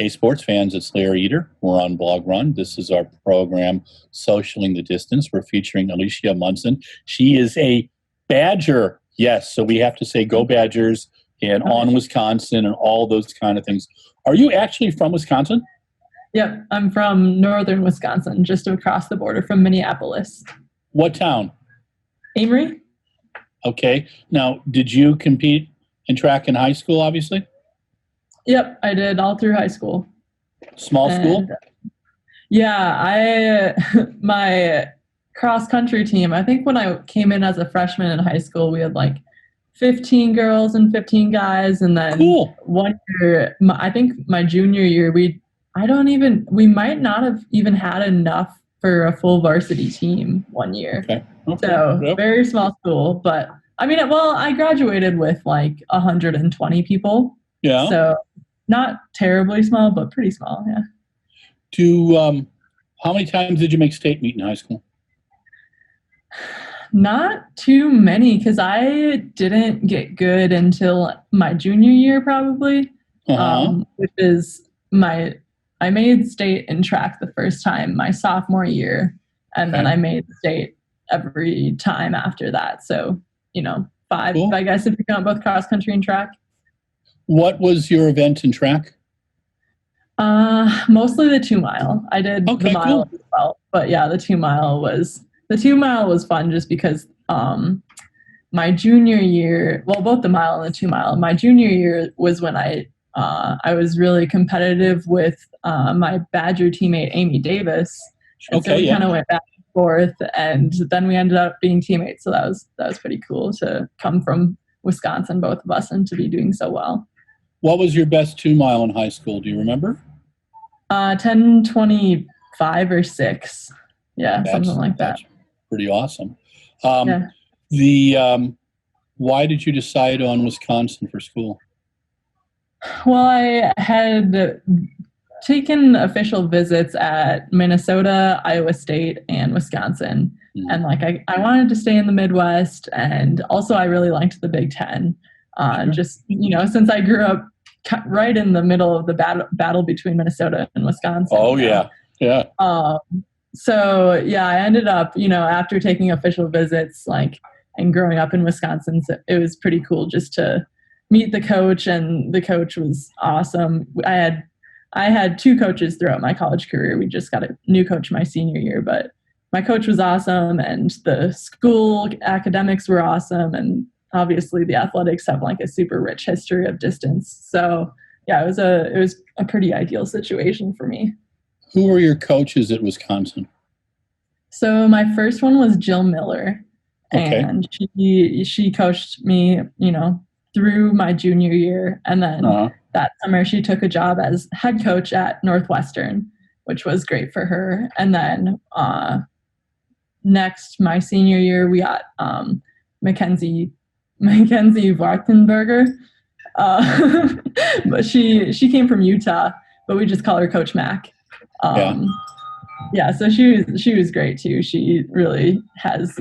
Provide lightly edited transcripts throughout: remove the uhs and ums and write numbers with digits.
Hey, sports fans, it's Larry Eder. We're on Blog Run. This is our program, Socialing the Distance. We're featuring Alicia Monson. She is a Badger. Yes, so we have to say go Badgers and on Wisconsin and all those kind of things. Are you actually from Wisconsin? Yep, I'm from northern Wisconsin, just across the border from Minneapolis. What town? Amory? Okay. Now, did you compete in track in high school, obviously? Yep, I did all through high school. Small school? Yeah, my cross country team, I think when I came in as a freshman in high school, we had like 15 girls and 15 guys. And then one year, I think my junior year, we might not have even had enough for a full varsity team one year. Okay. So very small school, but I mean, well, I graduated with like 120 people. Yeah. So not terribly small, but pretty small. Yeah. How many times did you make state meet in high school? Not too many, because I didn't get good until my junior year, probably. Which is I made state in track the first time my sophomore year, and then I made state every time after that. So, 5, I guess, if you count both cross country and track. What was your event in track? Mostly the 2 mile. I did the mile as well, but yeah, the 2 mile was fun just because my junior year, well, both the mile and the 2 mile. My junior year was when I was really competitive with my Badger teammate Amy Davis. And so we kind of went back and forth, and then we ended up being teammates. So that was pretty cool to come from Wisconsin, both of us, and to be doing so well. What was your best 2 mile in high school? Do you remember? 10:25 or 6. Yeah, something like that. That's pretty awesome. Why did you decide on Wisconsin for school? Well, I had taken official visits at Minnesota, Iowa State, and Wisconsin. And I wanted to stay in the Midwest, and also I really liked the Big Ten. Just, since I grew up right in the middle of the battle between Minnesota and Wisconsin. Oh, yeah. Yeah. So, yeah, I ended up, after taking official visits, and growing up in Wisconsin, so it was pretty cool just to meet the coach, and the coach was awesome. I had 2 coaches throughout my college career. We just got a new coach my senior year, but my coach was awesome, and the school academics were awesome, and obviously the athletics have a super rich history of distance. So yeah, it was a pretty ideal situation for me. Who were your coaches at Wisconsin? So my first one was Jill Miller, and she coached me, through my junior year. And then that summer she took a job as head coach at Northwestern, which was great for her. And then next, my senior year, we got Mackenzie Wartenberger. But she came from Utah, but we just call her Coach Mac. So she was great too. She really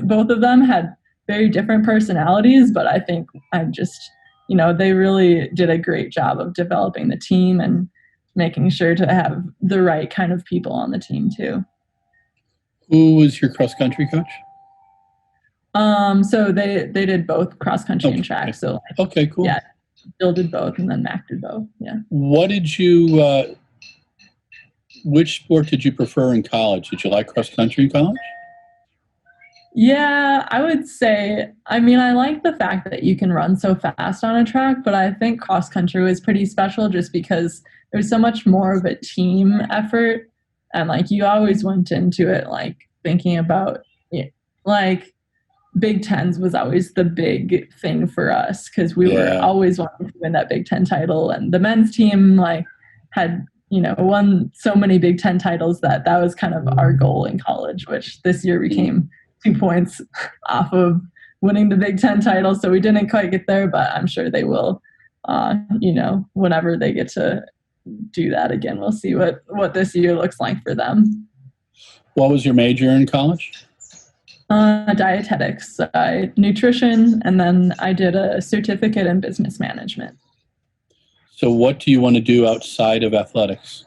both of them had very different personalities, but I think they really did a great job of developing the team and making sure to have the right kind of people on the team too. Who was your cross country coach? So they did both cross country and track. So cool. Yeah, Jill did both, and then Mac did both. Yeah. What did you? Which sport did you prefer in college? Did you like cross country in college? Yeah, I would say. I like the fact that you can run so fast on a track, but I think cross country was pretty special just because there's so much more of a team effort, and you always went into it thinking about Big Tens was always the big thing for us because we were always wanting to win that Big Ten title, and the men's team had won so many Big Ten titles that was kind of our goal in college, which this year we came 2 points off of winning the Big Ten title, so we didn't quite get there, but I'm sure they will. Whenever they get to do that again, we'll see what this year looks like for them. What was your major in college? Dietetics, nutrition, and then I did a certificate in business management. So what do you want to do outside of athletics?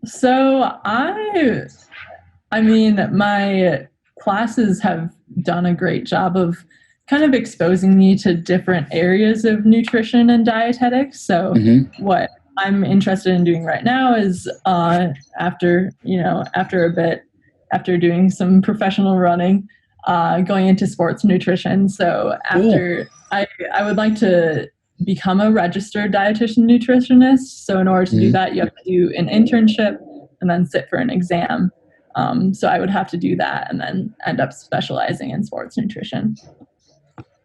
So I mean, my classes have done a great job of kind of exposing me to different areas of nutrition and dietetics. So what I'm interested in doing right now is after doing some professional running, going into sports nutrition. So after I would like to become a registered dietitian nutritionist. So in order to do that, you have to do an internship and then sit for an exam. So I would have to do that and then end up specializing in sports nutrition.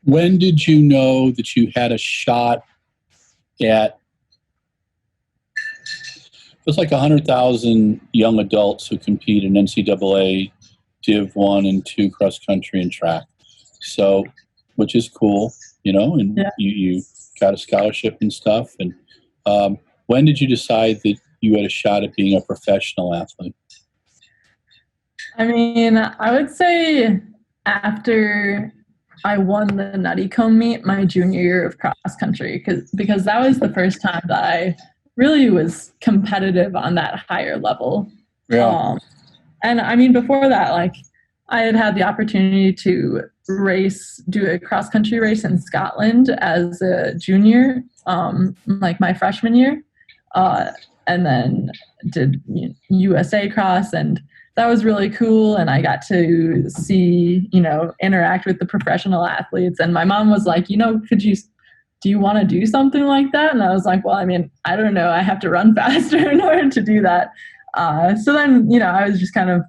When did you know that you had a shot at, it's like 100,000 young adults who compete in NCAA Div 1 and 2 cross country and track. So, which is cool, and you got a scholarship and stuff. And when did you decide that you had a shot at being a professional athlete? I mean, I would say after I won the Nutty Comb meet my junior year of cross country, because that was the first time that I really was competitive on that higher level. Yeah. And I mean, before that, like I had the opportunity to do a cross country race in Scotland as a junior, like my freshman year, and then did USA cross, and that was really cool. And I got to see, interact with the professional athletes. And my mom was like, do you want to do something like that? And I was like, well, I mean, I don't know. I have to run faster in order to do that. So then, I was just kind of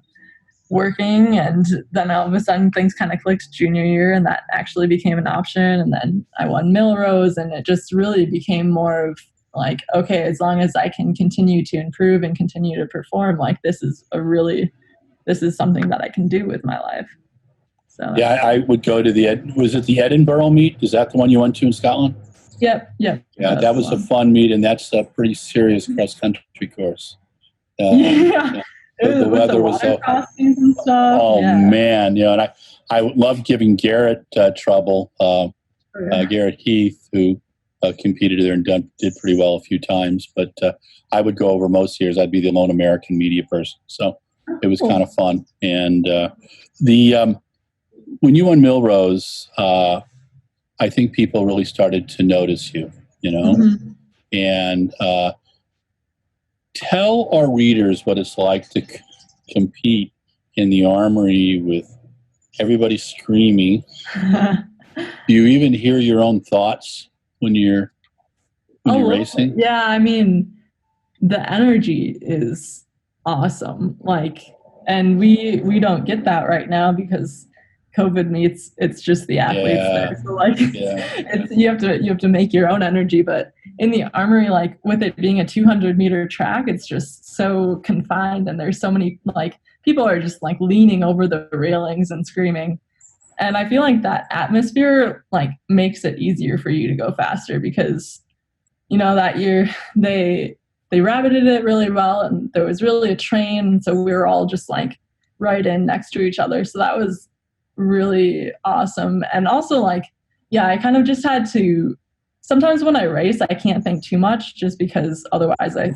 working, and then all of a sudden things kind of clicked junior year, and that actually became an option. And then I won Millrose, and it just really became more of like, okay, as long as I can continue to improve and continue to perform, like this is something that I can do with my life. So yeah, I would go to was it the Edinburgh meet? Is that the one you went to in Scotland? Yep. Yeah, that was a fun meet, and that's a pretty serious cross country course. The weather was so costumes and stuff. Oh man, and I love giving Garrett trouble. Garrett Heath, who competed there and did pretty well a few times, but I would go over most years. I'd be the lone American media person, so it was kind of fun. And when you won Millrose, I think people really started to notice you, and tell our readers what it's like to compete in the Armory with everybody screaming. Do you even hear your own thoughts when you're racing? Yeah, I mean, the energy is awesome. Like, and we don't get that right now because COVID meets. It's just the athletes there. So like, you have to make your own energy. But in the Armory, like with it being a 200-meter track, it's just so confined, and there's so many like people are just like leaning over the railings and screaming. And I feel like that atmosphere like makes it easier for you to go faster because, that year they rabbited it really well, and there was really a train. So we were all just like right in next to each other. So that was really awesome. And also like, I kind of just had to, sometimes when I race, I can't think too much just because otherwise I,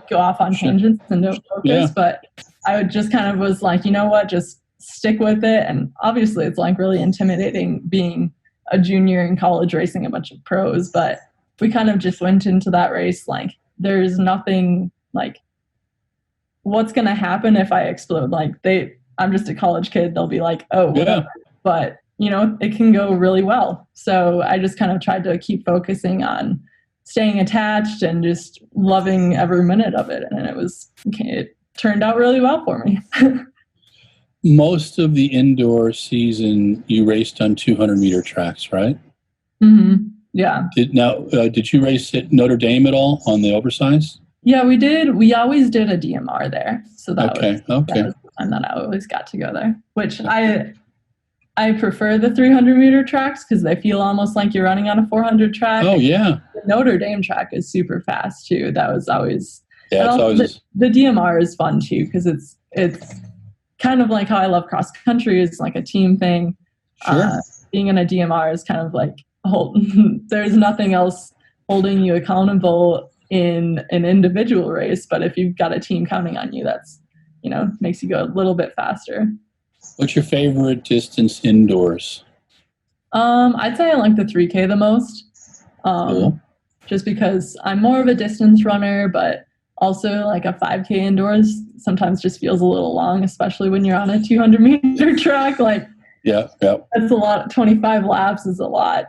go off on tangents and don't focus. Yeah. But I would just kind of was like, just stick with it. And obviously it's like really intimidating being a junior in college racing a bunch of pros, but we kind of just went into that race like there's nothing like what's going to happen if I explode. Like I'm just a college kid. They'll be like, oh, whatever. Yeah. But it can go really well. So I just kind of tried to keep focusing on staying attached and just loving every minute of it. And it turned out really well for me. Most of the indoor season, you raced on 200-meter tracks, right? Mm-hmm. Yeah. Did you race at Notre Dame at all on the oversized? Yeah, we did. We always did a DMR there. So that was the time that I always got to go there, which I prefer the 300-meter tracks because they feel almost like you're running on a 400 track. Oh, yeah. The Notre Dame track is super fast, too. That was always... Yeah, it's always... The DMR is fun, too, because it's kind of like how I love cross country. It's like a team thing. Sure. Being in a DMR is kind of like there's nothing else holding you accountable in an individual race, but if you've got a team counting on you, that's, makes you go a little bit faster. What's your favorite distance indoors? I'd say I like the 3K the most. Cool. Just because I'm more of a distance runner, but also like a 5K indoors sometimes just feels a little long, especially when you're on a 200-meter track. Like, yeah, that's a lot. 25 laps is a lot.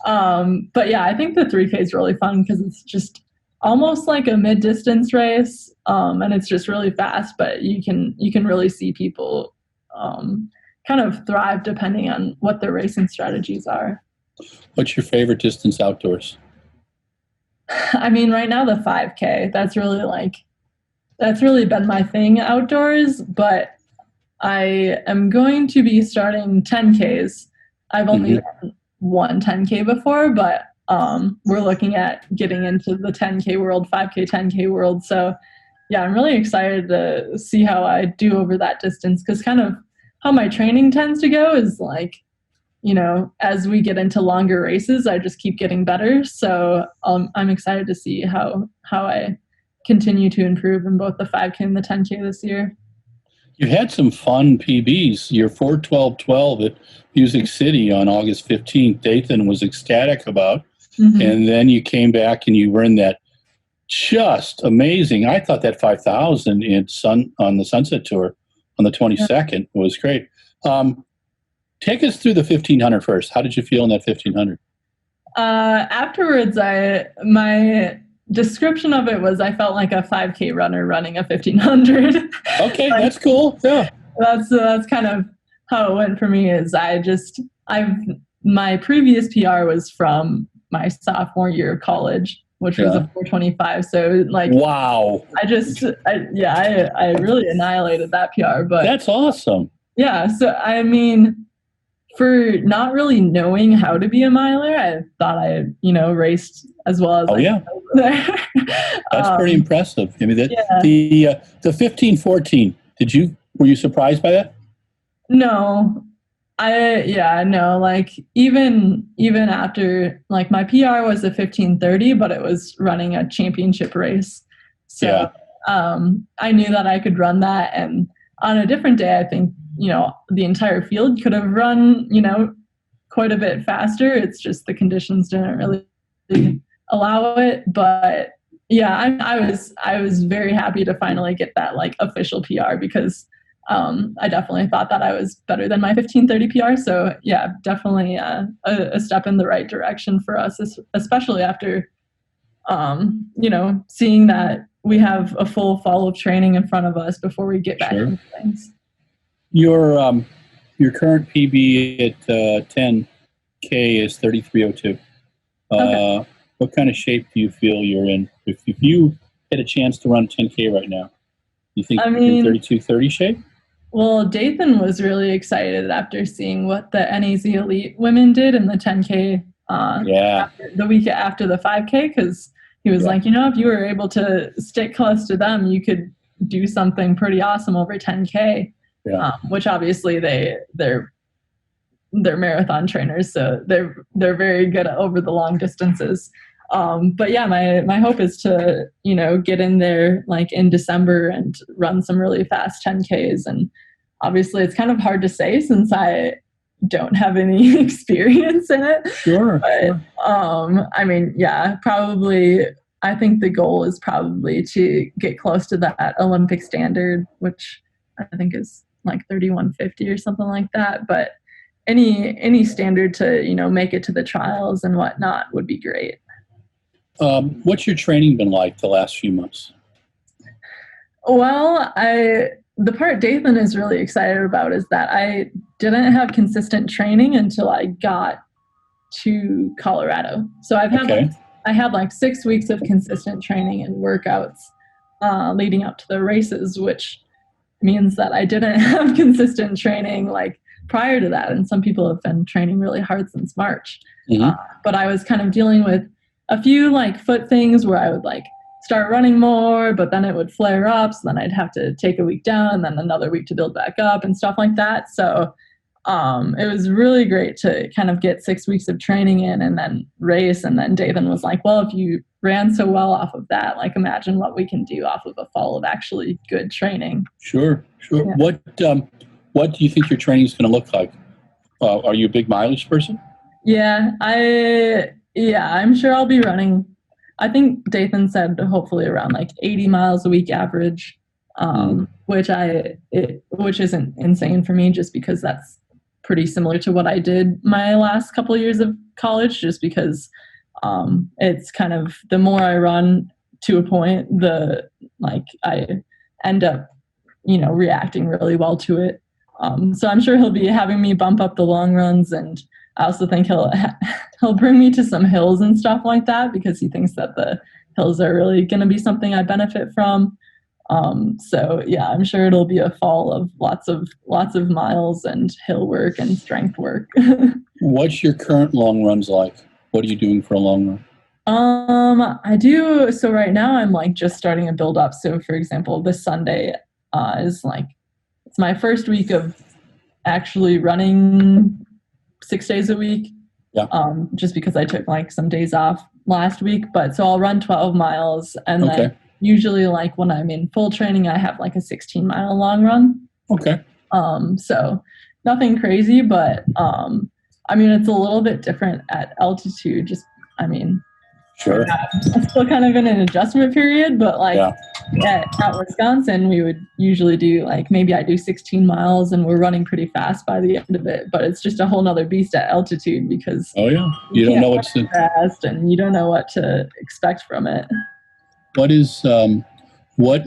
But yeah, I think the 3K is really fun because it's just almost like a mid-distance race, and it's just really fast. But you can really see people kind of thrive depending on what their racing strategies are. What's your favorite distance outdoors? I mean, right now the 5K, that's really been my thing outdoors, but I am going to be starting 10Ks. I've only done one 10K before, but we're looking at getting into the 10K world, 5K, 10K world. So yeah, I'm really excited to see how I do over that distance, because kind of how my training tends to go is like, as we get into longer races, I just keep getting better. So I'm excited to see how I continue to improve in both the 5K and the 10K this year. You had some fun PBs. Your 4:12:12 at Music City on August 15th, Dathan was ecstatic about. And then you came back and you were in that just amazing. I thought that 5,000 on the Sunset Tour on the 22nd was great. Take us through the 1,500 first. How did you feel in that 1,500? Afterwards, my description of it was I felt like a 5K runner running a 1,500. Okay, that's cool. Yeah, that's kind of how it went for me. Is my previous PR was from my sophomore year of college, which was a 4:25. So like, wow, I really annihilated that PR. But that's awesome. Yeah, so I mean, for not really knowing how to be a miler, I thought I, raced as well as That's pretty impressive. I mean, the 15:14. Were you surprised by that? No, like even after, like, my PR was a 15:30, but it was running a championship race. So I knew that I could run that, and on a different day, I think, the entire field could have run, quite a bit faster. It's just the conditions didn't really allow it. But yeah, I was very happy to finally get that like official PR, because I definitely thought that I was better than my 15:30 PR. So yeah, definitely a step in the right direction for us, especially after, seeing that we have a full fall of training in front of us before we get back into things. Your current PB at 10K is 33:02. Okay. What kind of shape do you feel you're in? If you get a chance to run 10K right now, you think you're in 32:30 shape? Well, Dathan was really excited after seeing what the NAZ Elite women did in the 10K the week after the 5K, because he was like, if you were able to stick close to them, you could do something pretty awesome over 10K. Which obviously they're marathon trainers, so they're very good at over the long distances. But yeah, my hope is to get in there like in December and run some really fast 10Ks. And obviously it's kind of hard to say since I don't have any experience in it. Sure. I mean, yeah, probably. I think the goal is probably to get close to that Olympic standard, which I think is like 31:50 or something like that. But any standard to make it to the trials and whatnot would be great. What's your training been like the last few months? Well, the part Dathan is really excited about is that I didn't have consistent training until I got to Colorado. So I had like 6 weeks of consistent training and workouts leading up to the races, which means that I didn't have consistent training like prior to that. And some people have been training really hard since March. But I was kind of dealing with a few like foot things where I would like start running more, but then it would flare up. So then I'd have to take a week down and then another week to build back up and stuff like that. So it was really great to kind of get 6 weeks of training in and then race. And then Dathan was like, well, if you ran so well off of that, like imagine what we can do off of a fall of actually good training. Sure. Yeah. What do you think your training is going to look like? Are you a big mileage person? Yeah, I'm sure I'll be running. I think Dathan said hopefully around like 80 miles a week average, which isn't insane for me, just because that's pretty similar to what I did my last couple of years of college. Just because it's kind of, the more I run to a point, the like I end up, reacting really well to it. So I'm sure he'll be having me bump up the long runs, and I also think he'll bring me to some hills and stuff like that, because he thinks that the hills are really going to be something I benefit from. So yeah, I'm sure it'll be a fall of lots of miles and hill work and strength work. What's your current long runs like? What are you doing for a long run? I do. So right now I'm like just starting to build up. So for example, this Sunday is like, it's my first week of actually running 6 days a week. Yeah. Just because I took like some days off last week, but so I'll run 12 miles, and then usually like when I'm in full training, I have like a 16-mile long run. Okay. So nothing crazy, but I mean, it's a little bit different at altitude. Sure. I'm still kind of in an adjustment period, but like at Wisconsin, we would usually do like, maybe I do 16 miles and we're running pretty fast by the end of it, but it's just a whole nother beast at altitude, because you don't know what's fast and you don't know what to expect from it. What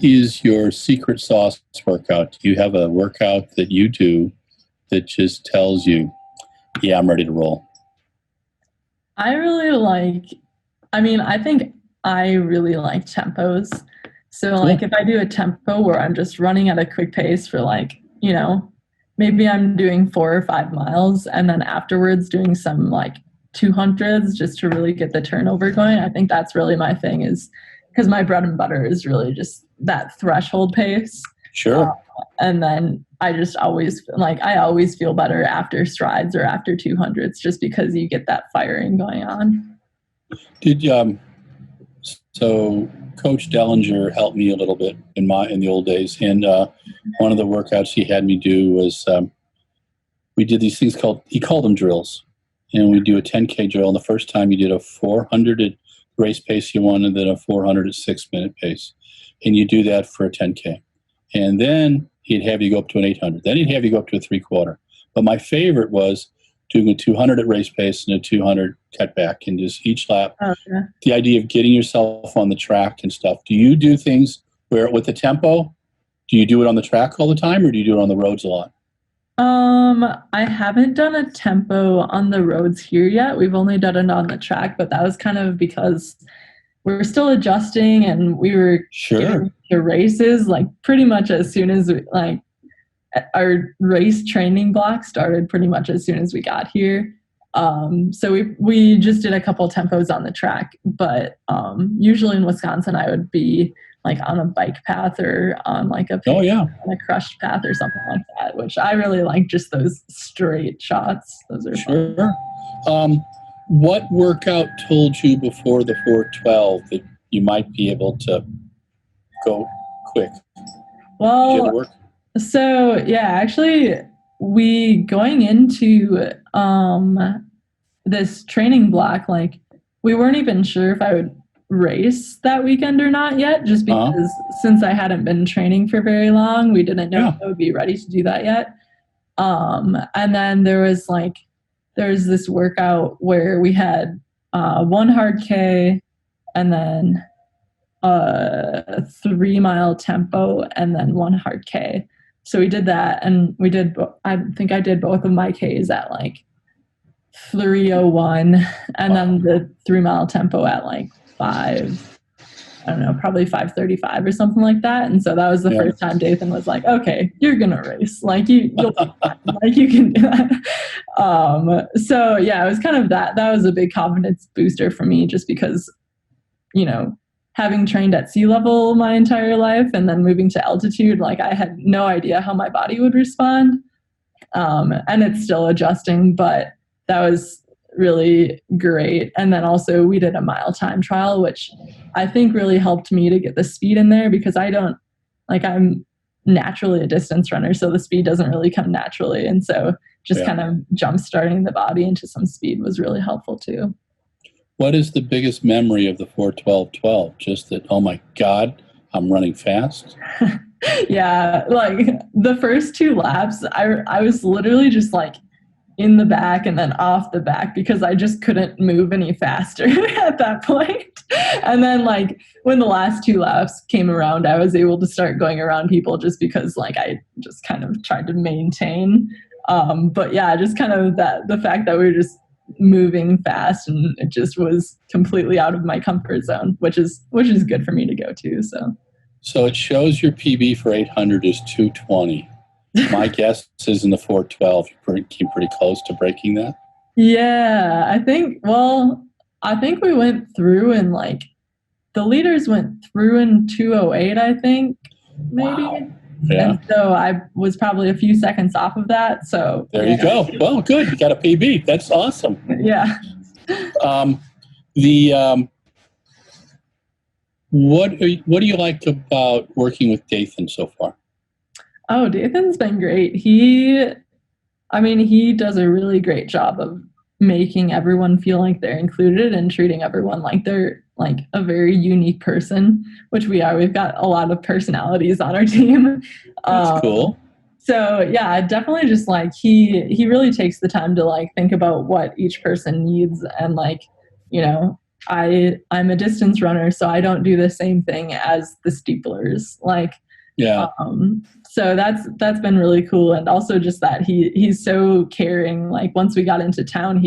is your secret sauce workout? Do you have a workout that you do that just tells you, yeah, I'm ready to roll? I think I really like tempos. So like if I do a tempo where I'm just running at a quick pace for like, maybe I'm doing 4 or 5 miles and then afterwards doing some like 200s just to really get the turnover going. I think that's really my thing, is because my bread and butter is really just that threshold pace. Sure. And then I just always feel better after strides or after 200s, just because you get that firing going on. So Coach Dellinger helped me a little bit in the old days, and one of the workouts he had me do was we did these things he called them drills, and we do a 10K drill. And the first time you did a 400 at race pace you want, and then a 400 at 6-minute pace, and you do that for a 10K, and then he'd have you go up to an 800. Then he'd have you go up to a 3/4. But my favorite was doing a 200 at race pace and a 200 cut back, and just each lap. The idea of getting yourself on the track and stuff. Do you do things where with the tempo, do you do it on the track all the time, or do you do it on the roads a lot? I haven't done a tempo on the roads here yet. We've only done it on the track, but that was kind of because we were still adjusting, and we were getting to races like pretty much as soon as our race training block started pretty much as soon as we got here. So we just did a couple tempos on the track, but usually in Wisconsin I would be like on a bike path or on like on a crushed path or something like that, which I really like, just those straight shots. Those are fun. What workout told you before the 412 that you might be able to go quick? Well, so yeah, actually we going into this training block, like we weren't even sure if I would race that weekend or not yet, just because since I hadn't been training for very long, we didn't know if I would be ready to do that yet. And then there's this workout where we had 1 hard K and then a 3-mile tempo and then 1 hard K. So we did that, and I think I did both of my Ks at like 3:01, and then the 3-mile tempo at like probably 5:35 or something like that. And so that was the first time Dathan was like, okay, you're going to race. Like you can do that. So yeah, it was kind of that was a big confidence booster for me, just because, having trained at sea level my entire life and then moving to altitude, like I had no idea how my body would respond. And it's still adjusting, but that was really great. And then also we did a mile time trial, which I think really helped me to get the speed in there, because I'm naturally a distance runner, so the speed doesn't really come naturally. And so just kind of jump starting the body into some speed was really helpful too. What is the biggest memory of the 4:12:12? Just that, oh my God, I'm running fast? Yeah, like the first 2 laps, I was literally just like in the back and then off the back, because I just couldn't move any faster at that point. And then like when the last 2 laps came around, I was able to start going around people, just because like I just kind of tried to maintain. But yeah, just kind of the fact that we were just moving fast, and it just was completely out of my comfort zone, which is good for me to go to. So it shows your PB for 800 is 2:20. My guess is in the 4:12, you came pretty close to breaking that. Yeah, I think we went through, and like the leaders went through in 2:08, I think, maybe. Wow. Yeah. And so I was probably a few seconds off of that. So there you go. Well, good. You got a PB. That's awesome. Yeah. What do you like about working with Dathan so far? Oh, Dathan's been great. He does a really great job of making everyone feel like they're included and treating everyone like they're like a very unique person, which we are. We've got a lot of personalities on our team. That's cool. So yeah, definitely just like he really takes the time to like think about what each person needs, and like, you know, I'm a distance runner, so I don't do the same thing as the steeplers. Like, yeah. So that's been really cool. And also just that he's so caring. Like once we got into town,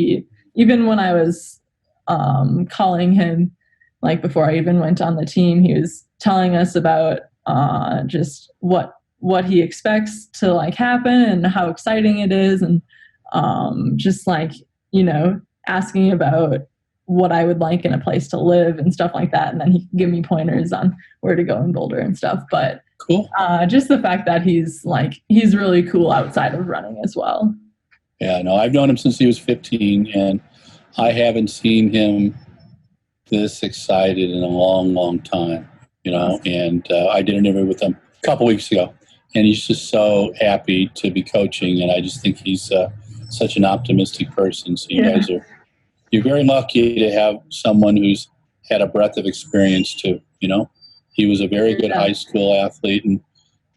even when I was calling him, like before I even went on the team, he was telling us about just what he expects to like happen and how exciting it is, and just like, you know, asking about what I would like in a place to live and stuff like that. And then he can give me pointers on where to go in Boulder and stuff. But cool. Just the fact that he's really cool outside of running as well. Yeah, no, I've known him since he was 15, and I haven't seen him this excited in a long, long time, you know. Awesome. And I did an interview with him a couple weeks ago, and he's just so happy to be coaching, and I just think he's such an optimistic person. So you're very lucky to have someone who's had a breadth of experience too, you know. He was a very good high school athlete, and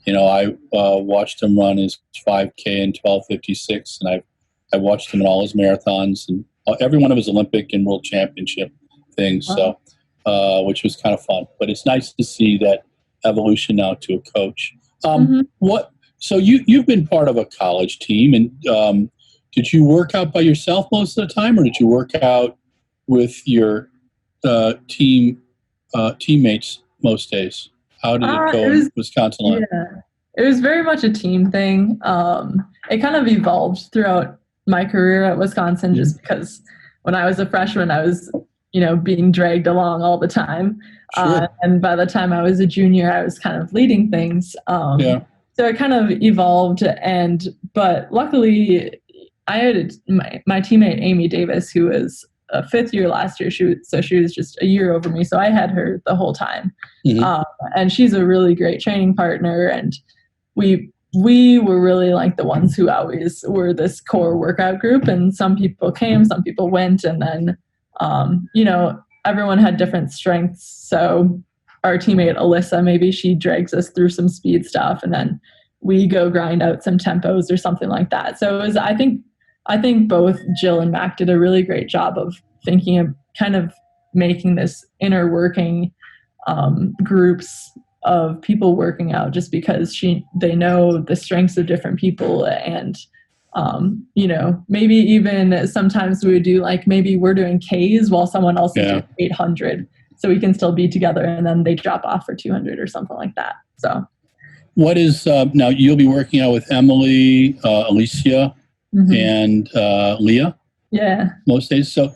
you know, I watched him run his 5K in 12:56, and I watched him in all his marathons and every one of his Olympic and World Championship things. So, which was kind of fun. But it's nice to see that evolution now to a coach. So you've been part of a college team, and did you work out by yourself most of the time, or did you work out with your teammates most days? How did it go in Wisconsin? Yeah, it was very much a team thing. It kind of evolved throughout my career at Wisconsin, just because when I was a freshman, I was, you know, being dragged along all the time. Sure. And by the time I was a junior, I was kind of leading things. So it kind of evolved. But luckily, I had my teammate, Amy Davis, who was a fifth year last year. She was just a year over me. So I had her the whole time. And she's a really great training partner. And we were really like the ones who always were this core workout group. And some people came, some people went. And then, you know, everyone had different strengths. So our teammate, Alyssa, maybe she drags us through some speed stuff. And then we go grind out some tempos or something like that. So it was, I think both Jill and Mac did a really great job of thinking of kind of making this inner working groups of people working out, just because they know the strengths of different people. And you know, maybe even sometimes we would do like, maybe we're doing Ks while someone else is doing 800, so we can still be together, and then they drop off for 200 or something like that. So what is now you'll be working out with Emily, Alicia, and Leah most days. So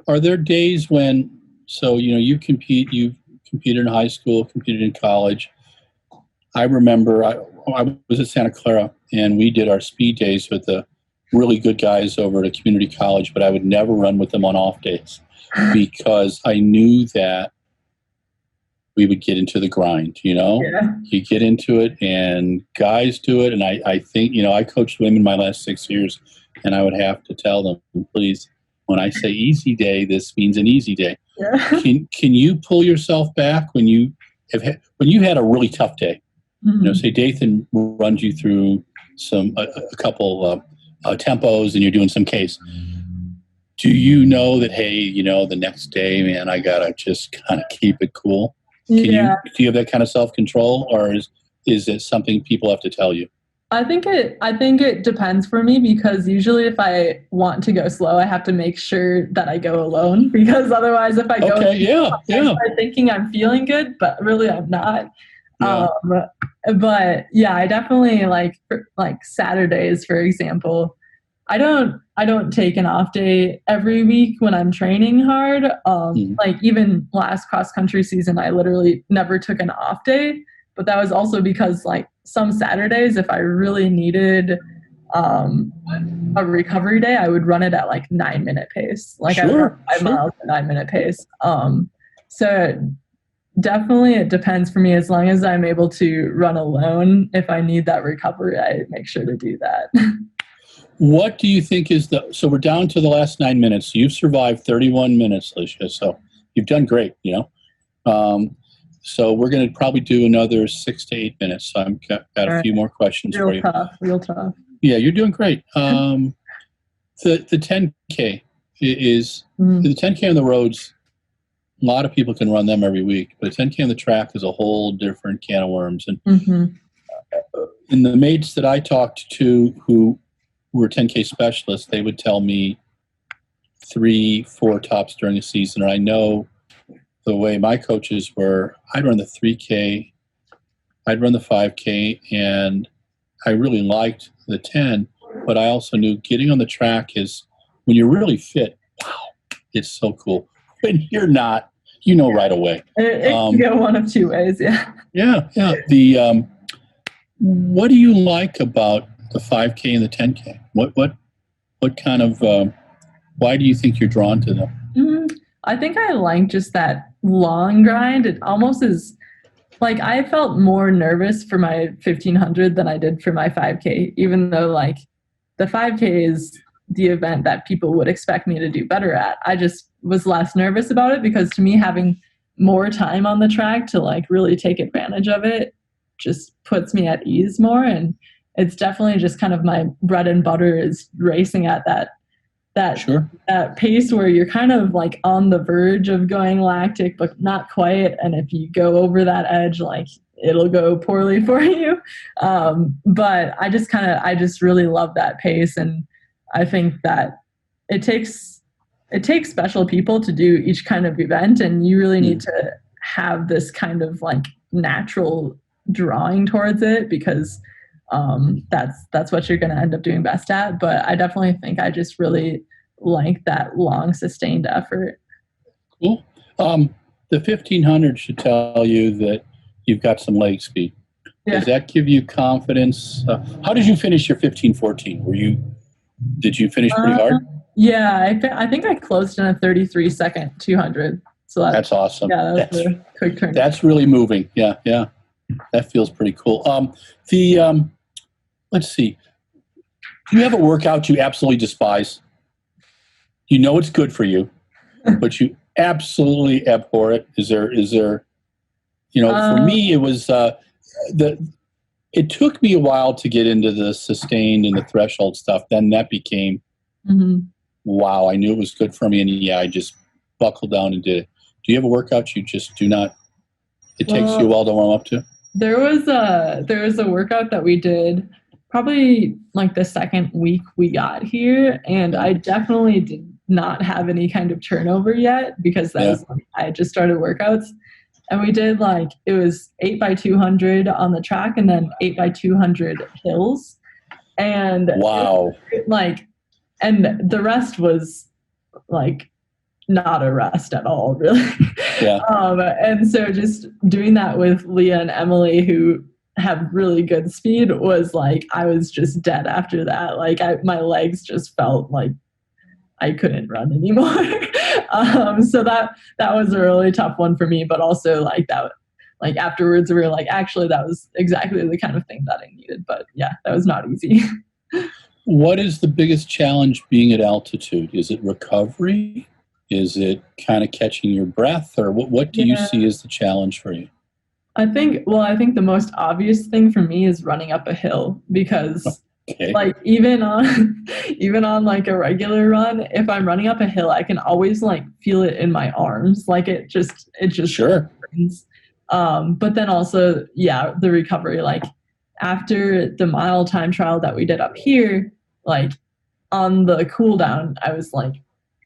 are there days when, so you know, you've competed in high school, competed in college. I remember I was at Santa Clara, and we did our speed days with the really good guys over at a community college, but I would never run with them on off days because I knew that we would get into the grind, Yeah. You get into it, and guys do it. And I think, I coached women my last 6 years, and I would have to tell them, please, when I say easy day, this means an easy day. Yeah. Can you pull yourself back when you had a really tough day? Say Dathan runs you through a couple tempos, and you're doing some case. Do you know that, hey, the next day, man, I gotta just kind of keep it cool? Do you have that kind of self-control, or is it something people have to tell you? I think it depends for me, because usually if I want to go slow, I have to make sure that I go alone, because otherwise if I go I start thinking I'm feeling good, but really I'm not. Yeah. But yeah, I definitely like Saturdays, for example. I don't take an off day every week when I'm training hard. Like even last cross country season, I literally never took an off day, but that was also because like some Saturdays, if I really needed a recovery day, I would run it at like 9-minute pace. Like I would run 5 miles at 9-minute pace. So definitely it depends for me. As long as I'm able to run alone, if I need that recovery, I make sure to do that. What do you think so we're down to the last 9 minutes. You've survived 31 minutes, Alicia, so you've done great, So we're going to probably do another 6 to 8 minutes. So I've got a few more questions for you. Real tough. Yeah, you're doing great. The 10K is the 10K on the roads. A lot of people can run them every week, but a 10K on the track is a whole different can of worms. And in the mates that I talked to who were 10K specialists, they would tell me 3-4 tops during the season. And I know the way my coaches were, I'd run the 3K, I'd run the 5K, and I really liked the 10, but I also knew getting on the track is, when you're really fit, wow, it's so cool. When you're not, right away. It can go one of two ways, yeah. Yeah. The what do you like about the 5K and the 10K? What kind of why do you think you're drawn to them? I think I like just that long grind. It almost is like I felt more nervous for my 1500 than I did for my 5K, even though like the 5K is the event that people would expect me to do better at. I just was less nervous about it, because to me, having more time on the track to like really take advantage of it just puts me at ease more. And it's definitely just kind of my bread and butter is racing at that pace where you're kind of like on the verge of going lactic, but not quite. And if you go over that edge, like it'll go poorly for you. But I just really love that pace. And I think that it takes special people to do each kind of event, and you really need to have this kind of like natural drawing towards it, because that's what you're going to end up doing best at. But I definitely think I just really like that long sustained effort. Cool. The 1500 should tell you that you've got some leg speed. Yeah. Does that give you confidence? How did you finish your 15-14? Did you finish pretty hard? Yeah, I think I closed in a 33-second 200. So that's awesome. Yeah, that was a quick turn. That's really moving. Yeah. That feels pretty cool. Let's see. Do you have a workout you absolutely despise? You know it's good for you, but you absolutely abhor it. Is there? For me, it was it took me a while to get into the sustained and the threshold stuff. Then that became, wow, I knew it was good for me. And yeah, I just buckled down and did it. Do you have a workout you just do not, it takes you a while to warm up to? There was a workout that we did probably like the second week we got here. And I definitely did not have any kind of turnover yet, because that was when I just started workouts. And we did it was 8x200 on the track, and then 8x200 hills. And wow. And the rest was not a rest at all, really. Yeah. And so just doing that with Leah and Emily, who have really good speed was like I was just dead after that. Like my legs just felt like I couldn't run anymore. So that was a really tough one for me, but also like that, like afterwards we were like, actually that was exactly the kind of thing that I needed. But yeah, that was not easy. What is the biggest challenge being at altitude? Is it recovery? Is it kind of catching your breath, or what do you see as the challenge for you? I think the most obvious thing for me is running up a hill, because like even on like a regular run, if I'm running up a hill, I can always like feel it in my arms. Like it just Sure. burns. But then also, yeah, the recovery, like after the mile time trial that we did up here, like on the cool down, I was like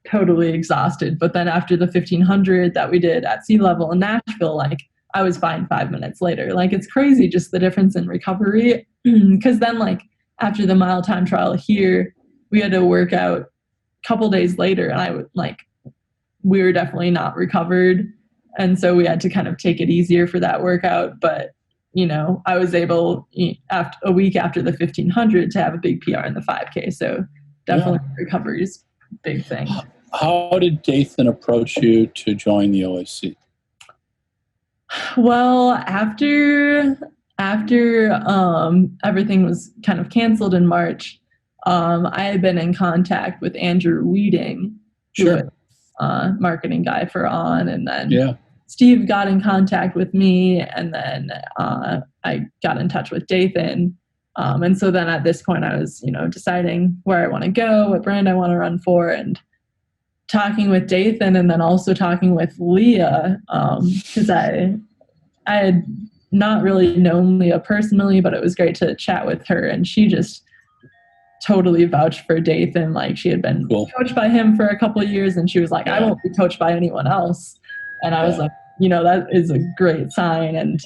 totally exhausted. But then after the 1500 that we did at sea level in Nashville, like I was fine 5 minutes later. Like it's crazy just the difference in recovery. Because then like after the mile time trial here, we had to work out a couple days later, and I would like, we were definitely not recovered. And so we had to kind of take it easier for that workout. But, you know, I was able after a week after the 1500 to have a big PR in the 5K. So definitely recovery is a big thing. How did Dathan approach you to join the OAC? Well, after everything was kind of canceled in March, I had been in contact with Andrew Weeding, who was marketing guy for On, and then Steve got in contact with me, and then I got in touch with Dathan. And so then at this point I was, you know, deciding where I want to go, what brand I want to run for, and talking with Dathan, and then also talking with Leah, because I had not really known Leah personally, but it was great to chat with her, and she just totally vouched for Dathan. Like she had been coached by him for a couple of years, and she was like, I won't be coached by anyone else. And I was like, you know, that is a great sign. And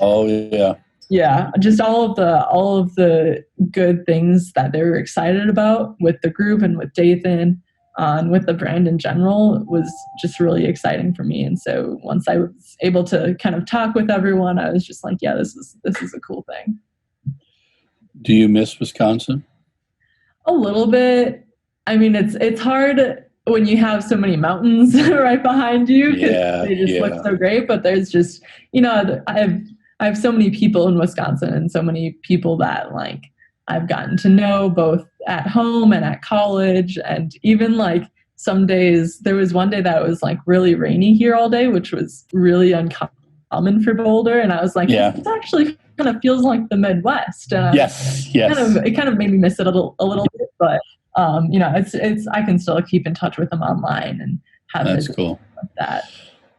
just all of the good things that they were excited about with the group and with Dathan, and with the brand in general, was just really exciting for me. And so once I was able to kind of talk with everyone, I was just like, yeah, this is a cool thing. Do you miss Wisconsin? A little bit. I mean, it's hard when you have so many mountains right behind you, because they just look so great. But there's just, you know, I have so many people in Wisconsin, and so many people that like I've gotten to know both at home and at college. And even like some days, there was one day that it was like really rainy here all day, which was really uncommon for Boulder. And I was like, this actually kind of feels like the Midwest. And it kind of made me miss it a little bit, but you know, it's I can still keep in touch with them online and have cool like that.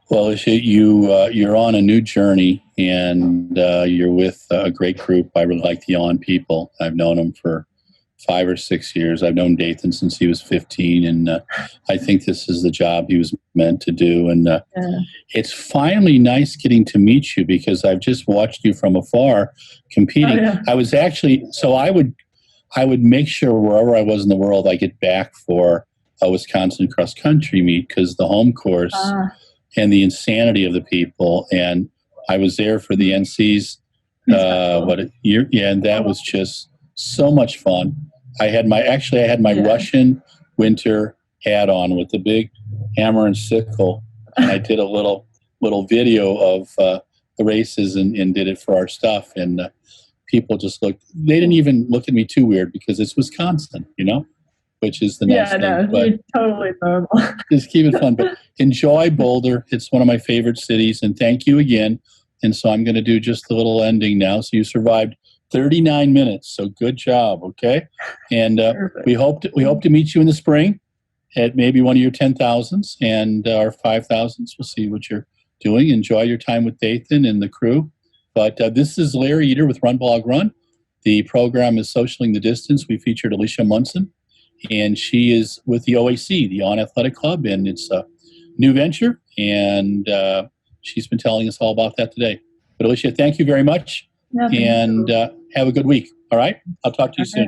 Well, Alicia, you're on a new journey, and you're with a great group. I really like the On people. I've known them for 5 or 6 years. I've known Dathan since he was 15, and I think this is the job he was meant to do. And it's finally nice getting to meet you, because I've just watched you from afar competing. I was actually, so I would make sure wherever I was in the world, I get back for a Wisconsin cross country meet, because the home course and the insanity of the people. And I was there for the NC's and that was just so much fun. I had my Russian winter hat on with the big hammer and sickle, and I did a little video of the races and did it for our stuff. And people just they didn't even look at me too weird, because it's Wisconsin, you know, which is the nice thing. No, but you're totally normal. Just keep it fun, but enjoy Boulder. It's one of my favorite cities, and thank you again. And so I'm going to do just a little ending now. So you survived 39 minutes. So good job. Okay. And we hope to meet you in the spring at maybe one of your 10,000s and our 5,000s. We'll see what you're doing. Enjoy your time with Dathan and the crew. But this is Larry Eder with RunBlogRun. The program is Socialing the Distance. We featured Alicia Monson, and she is with the OAC, the On Athletic Club, and it's a new venture. And she's been telling us all about that today. But Alicia, thank you very much, and have a good week. All right? I'll talk to you soon.